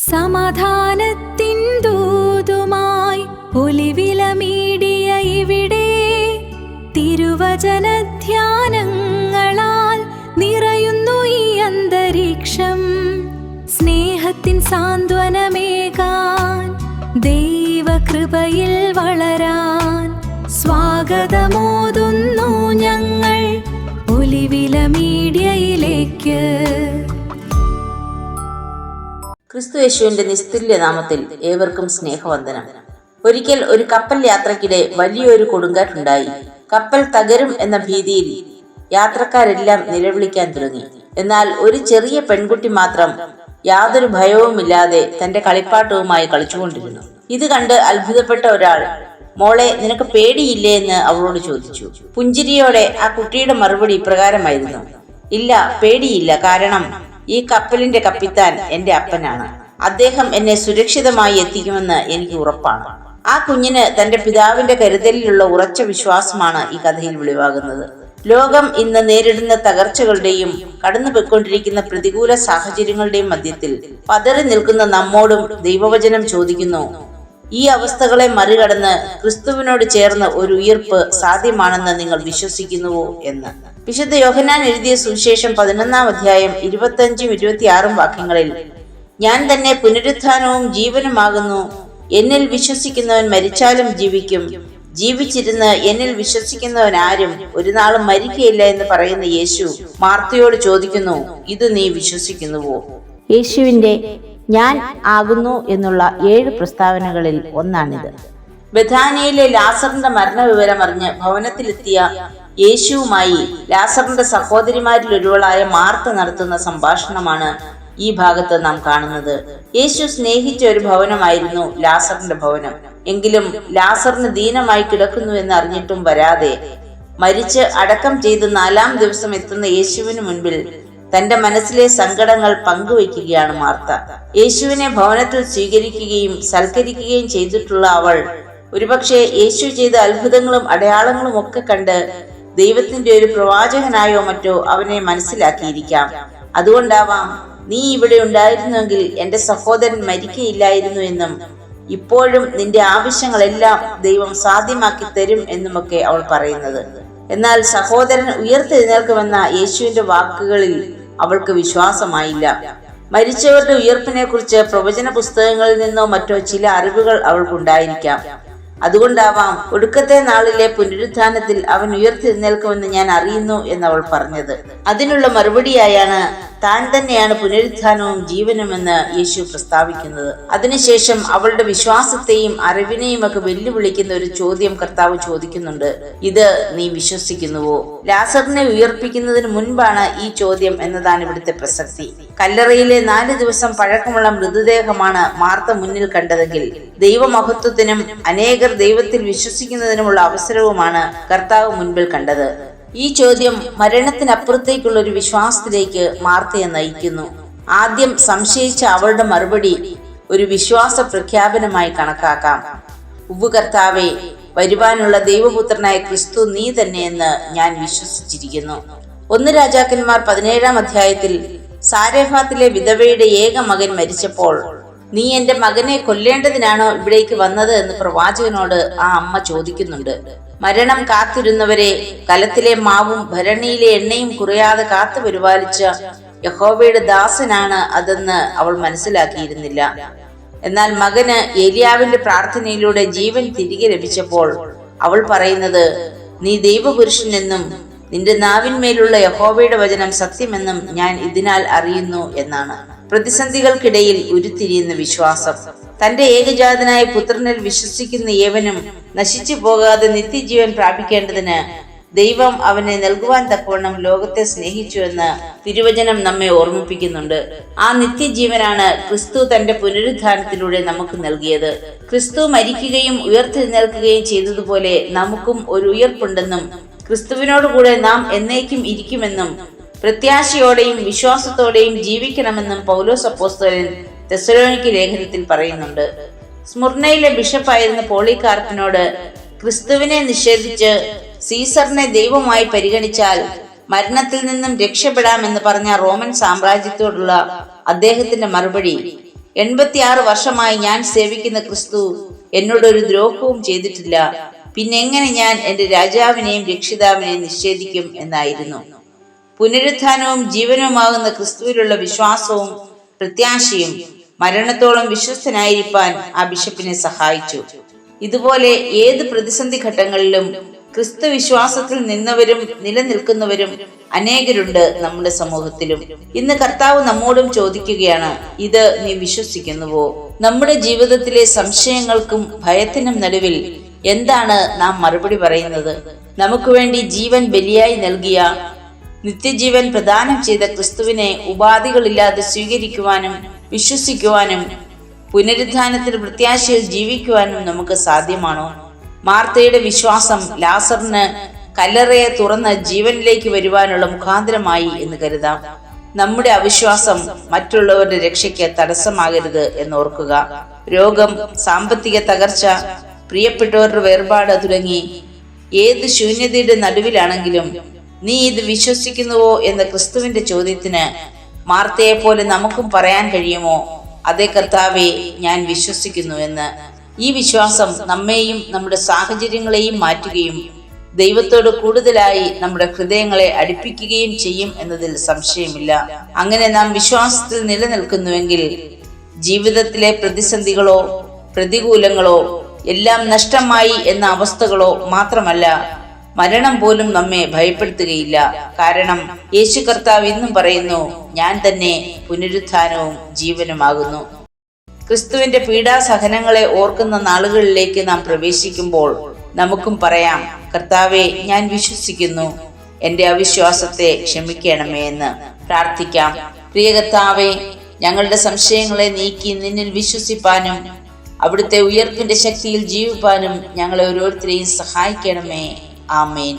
സമാധാനത്തിൻ ദൂതുമായി ഒലിവിലമീടിയ ഇവിടെ തിരുവചനധ്യാനങ്ങളാൽ നിറയുന്നു ഈ അന്തരീക്ഷം. സ്നേഹത്തിൻ സാന്ത്വനമേകാൻ, ദൈവകൃപയിൽ വളരാൻ സ്വാഗതമോതുന്നു ഞങ്ങൾ ഒലിവില മീഡിയയിലേക്ക്. ക്രിസ്തു യേശുവിന്റെ നിസ്തുല്യ നാമത്തിൽ ഏവർക്കും സ്നേഹവന്ദനം. ഒരിക്കൽ ഒരു കപ്പൽ യാത്രക്കിടെ വലിയൊരു കൊടുങ്കാറ്റുണ്ടായി. കപ്പൽ തകരും എന്ന ഭീതിയിൽ യാത്രക്കാരെല്ലാം നിലവിളിക്കാൻ തുടങ്ങി. എന്നാൽ ഒരു ചെറിയ പെൺകുട്ടി മാത്രം യാതൊരു ഭയവുമില്ലാതെ തന്റെ കളിപ്പാട്ടവുമായി കളിച്ചുകൊണ്ടിരുന്നു. ഇത് കണ്ട് അത്ഭുതപ്പെട്ട ഒരാൾ, മോളെ, നിനക്ക് പേടിയില്ലേ എന്ന് അവളോട് ചോദിച്ചു. പുഞ്ചിരിയോടെ ആ കുട്ടിയുടെ മറുപടി ഇപ്രകാരമായിരുന്നു: ഇല്ല, പേടിയില്ല. കാരണം ഈ കപ്പലിന്റെ കപ്പിത്താൻ എന്റെ അപ്പനാണ്. അദ്ദേഹം എന്നെ സുരക്ഷിതമായി എത്തിക്കുമെന്ന് എനിക്ക് ഉറപ്പാണ്. ആ കുഞ്ഞിന് തന്റെ പിതാവിന്റെ കരുതലിലുള്ള ഉറച്ച വിശ്വാസമാണ് ഈ കഥയിൽ വെളിവാകുന്നത്. ലോകം ഇന്ന് നേരിടുന്ന തകർച്ചകളുടെയും കടന്നുപോയിക്കൊണ്ടിരിക്കുന്ന പ്രതികൂല സാഹചര്യങ്ങളുടെയും മധ്യത്തിൽ പതറി നിൽക്കുന്ന നമ്മോടും ദൈവവചനം ചോദിക്കുന്നു: ഈ അവസ്ഥകളെ മറികടന്ന് ക്രിസ്തുവിനോട് ചേർന്ന് ഒരു ഉയർപ്പ് സാധ്യമാണെന്ന് നിങ്ങൾ വിശ്വസിക്കുന്നുവോ എന്ന്. വിശുദ്ധ യോഹന്നാൻ എഴുതിയ സുവിശേഷം 11-ാം അധ്യായം 25-26 വാക്യങ്ങളിൽ, ഞാൻ തന്നെ പുനരുത്ഥാനവും ജീവനുമാകുന്നു. എന്നിൽ വിശ്വസിക്കുന്നവൻ മരിച്ചാലും ജീവിക്കും. ജീവിച്ചിരുന്ന് എന്നിൽ വിശ്വസിക്കുന്നവൻ ആരും ഒരു നാളും മരിക്കയില്ല എന്ന് പറയുന്ന യേശു മാർത്തയോട് ചോദിക്കുന്നു: ഇത് നീ വിശ്വസിക്കുന്നുവോ? യേശുവിന്റെ ഞാൻ ആകുന്നു എന്നുള്ള 7 പ്രസ്താവനകളിൽ ഒന്നാണിത്. ബഥാനിയയിലെ ലാസറിന്റെ മരണവിവരം അറിഞ്ഞ് ഭവനത്തിലെത്തിയ യേശുവുമായി ലാസറിന്റെ സഹോദരിമാരിൽ ഒരുവളായ മാർത്ത നടത്തുന്ന സംഭാഷണമാണ് ഈ ഭാഗത്ത് നാം കാണുന്നത്. യേശു സ്നേഹിച്ച ഒരു ഭവനമായിരുന്നു ലാസറിന്റെ ഭവനം. എങ്കിലും ലാസറിന് ദീനമായി കിടക്കുന്നു എന്ന് അറിഞ്ഞിട്ടും വരാതെ മരിച്ച് അടക്കം ചെയ്ത് 4-ാം ദിവസം എത്തുന്ന യേശുവിന് മുൻപിൽ തന്റെ മനസ്സിലെ സങ്കടങ്ങൾ പങ്കുവയ്ക്കുകയാണ് മാർത്ത. യേശുവിനെ ഭവനത്തിൽ സ്വീകരിക്കുകയും സൽക്കരിക്കുകയും ചെയ്തിട്ടുള്ള അവൾ ഒരുപക്ഷെ യേശു ചെയ്ത അത്ഭുതങ്ങളും അടയാളങ്ങളും ഒക്കെ കണ്ട് ദൈവത്തിന്റെ ഒരു പ്രവാചകനായോ മറ്റോ അവനെ മനസ്സിലാക്കിയിരിക്കാം. അതുകൊണ്ടാവാം നീ ഇവിടെ ഉണ്ടായിരുന്നുവെങ്കിൽ എന്റെ സഹോദരൻ മരിക്കയില്ലായിരുന്നു എന്നും ഇപ്പോഴും നിന്റെ ആവശ്യങ്ങളെല്ലാം ദൈവം സാധ്യമാക്കി തരും എന്നുമൊക്കെ അവൾ പറയുന്നത്. എന്നാൽ സഹോദരൻ ഉയർത്തെഴുന്നേൽക്കുമെന്ന യേശുവിന്റെ വാക്കുകളിൽ അവൾക്ക് വിശ്വാസമായില്ല. മരിച്ചവരുടെ ഉയർപ്പിനെ കുറിച്ച് പ്രവചന പുസ്തകങ്ങളിൽ നിന്നോ മറ്റോ ചില അറിവുകൾ അവൾക്കുണ്ടായിരിക്കാം. അതുകൊണ്ടാവാം ഒടുക്കത്തെ നാളിലെ പുനരുത്ഥാനത്തിൽ അവൻ ഉയർത്തെഴുന്നേൽക്കുമെന്ന് ഞാൻ അറിയുന്നു എന്നവൾ പറഞ്ഞത്. അതിനുള്ള മറുപടിയായാണ് താൻ തന്നെയാണ് പുനരുത്ഥാനവും ജീവനുമെന്ന് യേശു പ്രസ്താവിക്കുന്നത്. അതിനുശേഷം അവളുടെ വിശ്വാസത്തെയും അറിവിനെയും ഒക്കെ വെല്ലുവിളിക്കുന്ന ഒരു ചോദ്യം കർത്താവ് ചോദിക്കുന്നുണ്ട്: ഇത് നീ വിശ്വസിക്കുന്നുവോ? ലാസറിനെ ഉയർപ്പിക്കുന്നതിന് മുൻപാണ് ഈ ചോദ്യം എന്നതാണ് ഇവിടുത്തെ പ്രസക്തി. കല്ലറയിലെ 4 ദിവസം പഴക്കമുള്ള മൃതദേഹമാണ് മാർത്ത മുന്നിൽ കണ്ടതെങ്കിൽ ദൈവമഹത്വത്തിനും അനേകർ ദൈവത്തിൽ വിശ്വസിക്കുന്നതിനുമുള്ള അവസരവുമാണ് കർത്താവ് മുൻപിൽ കണ്ടത്. ഈ ചോദ്യം മരണത്തിനപ്പുറത്തേക്കുള്ള ഒരു വിശ്വാസത്തിലേക്ക് മാർത്തയെ നയിക്കുന്നു. ആദ്യം സംശയിച്ച അവളുടെ മറുപടി ഒരു വിശ്വാസ പ്രഖ്യാപനമായി കണക്കാക്കാം. കർത്താവേ, വരുവാനുള്ള ദൈവപുത്രനായ ക്രിസ്തു നീ തന്നെയെന്ന് ഞാൻ വിശ്വസിച്ചിരിക്കുന്നു. 1 രാജാക്കന്മാർ 17-ാം അധ്യായത്തിൽ സാരെഫാത്തിലെ വിധവയുടെ ഏക മകൻ മരിച്ചപ്പോൾ, നീ എന്റെ മകനെ കൊല്ലേണ്ടതിനാണോ ഇവിടേക്ക് വന്നത് എന്ന് പ്രവാചകനോട് ആ അമ്മ ചോദിക്കുന്നുണ്ട്. മരണം കാത്തിരുന്നവരെ കലത്തിലെ മാവും ഭരണിയിലെ എണ്ണയും കുറയാതെ കാത്തു പരിപാലിച്ച യഹോവയുടെ ദാസനാണ് അതെന്ന് അവൾ മനസ്സിലാക്കിയിരുന്നില്ല. എന്നാൽ മകന് ഏലിയാവിന്റെ പ്രാർത്ഥനയിലൂടെ ജീവൻ തിരികെ ലഭിച്ചപ്പോൾ അവൾ പറയുന്നത്, നീ ദൈവപുരുഷനെന്നും നിന്റെ നാവിന്മേലുള്ള യഹോവയുടെ വചനം സത്യമെന്നും ഞാൻ ഇതിനാൽ അറിയുന്നു എന്നാണ്. പ്രതിസന്ധികൾക്കിടയിൽ ഉരുത്തിരിയുന്ന വിശ്വാസം. തന്റെ ഏകജാതനായ പുത്രനിൽ വിശ്വസിക്കുന്ന ഏവനും നശിച്ചു പോകാതെ നിത്യജീവൻ പ്രാപിക്കേണ്ടതിന് ദൈവം അവനെ നൽകുവാൻ തക്കവണ്ണം ലോകത്തെ സ്നേഹിച്ചു എന്ന് തിരുവചനം നമ്മെ ഓർമ്മിപ്പിക്കുന്നുണ്ട്. ആ നിത്യജീവനാണ് ക്രിസ്തു തന്റെ പുനരുത്ഥാനത്തിലൂടെ നമുക്ക് നൽകിയത്. ക്രിസ്തു മരിക്കുകയും ഉയർത്തെഴുന്നേൽക്കുകയും ചെയ്തതുപോലെ നമുക്കും ഒരു ഉയർപ്പുണ്ടെന്നും ക്രിസ്തുവിനോടുകൂടെ നാം എന്നേക്കും ഇരിക്കുമെന്നും പ്രത്യാശയോടെയും വിശ്വാസത്തോടെയും ജീവിക്കണമെന്നും പൗലോസ് അപ്പോസ്തലൻ തെസ്സലോനിക്ക ലേഖനത്തിൽ പറയുന്നുണ്ട്. സ്മുർണയിലെ ബിഷപ്പായിരുന്ന പോളികാർപ്പിനോട് ക്രിസ്തുവിനെ നിഷേധിച്ച് സീസറിനെ ദൈവമായി പരിഗണിച്ചാൽ മരണത്തിൽ നിന്നും രക്ഷപ്പെടാമെന്ന് പറഞ്ഞ റോമൻ സാമ്രാജ്യത്തോടുള്ള അദ്ദേഹത്തിന്റെ മറുപടി, 86 വർഷമായി ഞാൻ സേവിക്കുന്ന ക്രിസ്തു എന്നോടൊരു ദ്രോഹവും ചെയ്തിട്ടില്ല. പിന്നെ എങ്ങനെ ഞാൻ എൻ്റെ രാജാവിനെയും രക്ഷിതാവിനെയും നിഷേധിക്കും എന്നായിരുന്നു. പുനരുത്ഥാനവും ജീവനുമാകുന്ന ക്രിസ്തുവിലുള്ള വിശ്വാസവും പ്രത്യാശയും മരണത്തോളം വിശ്വസ്തനായിരിക്കാൻ ആ ബിഷപ്പിനെ സഹായിച്ചു. ഇതുപോലെ ഏത് പ്രതിസന്ധി ഘട്ടങ്ങളിലും ക്രിസ്തു വിശ്വാസത്തിൽ നിന്നവരും നിലനിൽക്കുന്നവരും അനേകരുണ്ട് നമ്മുടെ സമൂഹത്തിലും. ഇന്ന് കർത്താവ് നമ്മോടും ചോദിക്കുകയാണ്, ഇത് നീ വിശ്വസിക്കുന്നുവോ? നമ്മുടെ ജീവിതത്തിലെ സംശയങ്ങൾക്കും ഭയത്തിനും നടുവിൽ എന്താണ് നാം മറുപടി പറയുന്നത്? നമുക്ക് വേണ്ടി ജീവൻ ബലിയായി നൽകിയ, നിത്യജീവൻ പ്രദാനം ചെയ്ത ക്രിസ്തുവിനെ ഉപാധികളില്ലാതെ സ്വീകരിക്കുവാനും വിശ്വസിക്കുവാനും പുനരുത്ഥാനത്തിൽ പ്രത്യാശയിൽ ജീവിക്കുവാനും നമുക്ക് സാധ്യമാണോ? മാർത്തയുടെ വിശ്വാസം ലാസറിന് കല്ലറയെ തുറന്ന് ജീവനിലേക്ക് വരുവാനുള്ള മുഖാന്തരമായി എന്ന് കരുതാം. നമ്മുടെ അവിശ്വാസം മറ്റുള്ളവരുടെ രക്ഷയ്ക്ക് തടസ്സമാകരുത് എന്നോർക്കുക. രോഗം, സാമ്പത്തിക തകർച്ച, പ്രിയപ്പെട്ടവരുടെ വേർപാട് തുടങ്ങി ഏത് ശൂന്യതയുടെ നടുവിലാണെങ്കിലും നീ ഇത് വിശ്വസിക്കുന്നുവോ എന്ന ക്രിസ്തുവിന്റെ ചോദ്യത്തിന് മാർത്തയെ പോലെ നമുക്കും പറയാൻ കഴിയുമോ? അതേ കർത്താവേ, ഞാൻ വിശ്വസിക്കുന്നു എന്ന്. ഈ വിശ്വാസം നമ്മെയും നമ്മുടെ സാഹചര്യങ്ങളെയും മാറ്റുകയും ദൈവത്തോട് കൂടുതലായി നമ്മുടെ ഹൃദയങ്ങളെ അടുപ്പിക്കുകയും ചെയ്യും എന്നതിൽ സംശയമില്ല. അങ്ങനെ നാം വിശ്വാസത്തിൽ നിലനിൽക്കുന്നുവെങ്കിൽ ജീവിതത്തിലെ പ്രതിസന്ധികളോ പ്രതികൂലങ്ങളോ എല്ലാം നഷ്ടമായി എന്ന അവസ്ഥകളോ മാത്രമല്ല, മരണം പോലും നമ്മെ ഭയപ്പെടുത്തുകയില്ല. കാരണം യേശു കർത്താവ് ഇന്നും പറയുന്നു, ഞാൻ തന്നെ പുനരുത്ഥാനവും ജീവനുമാകുന്നു. ക്രിസ്തുവിന്റെ പീഡാസഹനങ്ങളെ ഓർക്കുന്ന നാളുകളിലേക്ക് നാം പ്രവേശിക്കുമ്പോൾ നമുക്കും പറയാം, കർത്താവെ, ഞാൻ വിശ്വസിക്കുന്നു, എന്റെ അവിശ്വാസത്തെ ക്ഷമിക്കണമേ എന്ന് പ്രാർത്ഥിക്കാം. പ്രിയ കർത്താവെ, ഞങ്ങളുടെ സംശയങ്ങളെ നീക്കി നിന്നിൽ വിശ്വസിപ്പാനും അവിടുത്തെ ഉയർപ്പിന്റെ ശക്തിയിൽ ജീവിപ്പാനും ഞങ്ങളെ ഓരോരുത്തരെയും സഹായിക്കണമേ. ആമേൻ.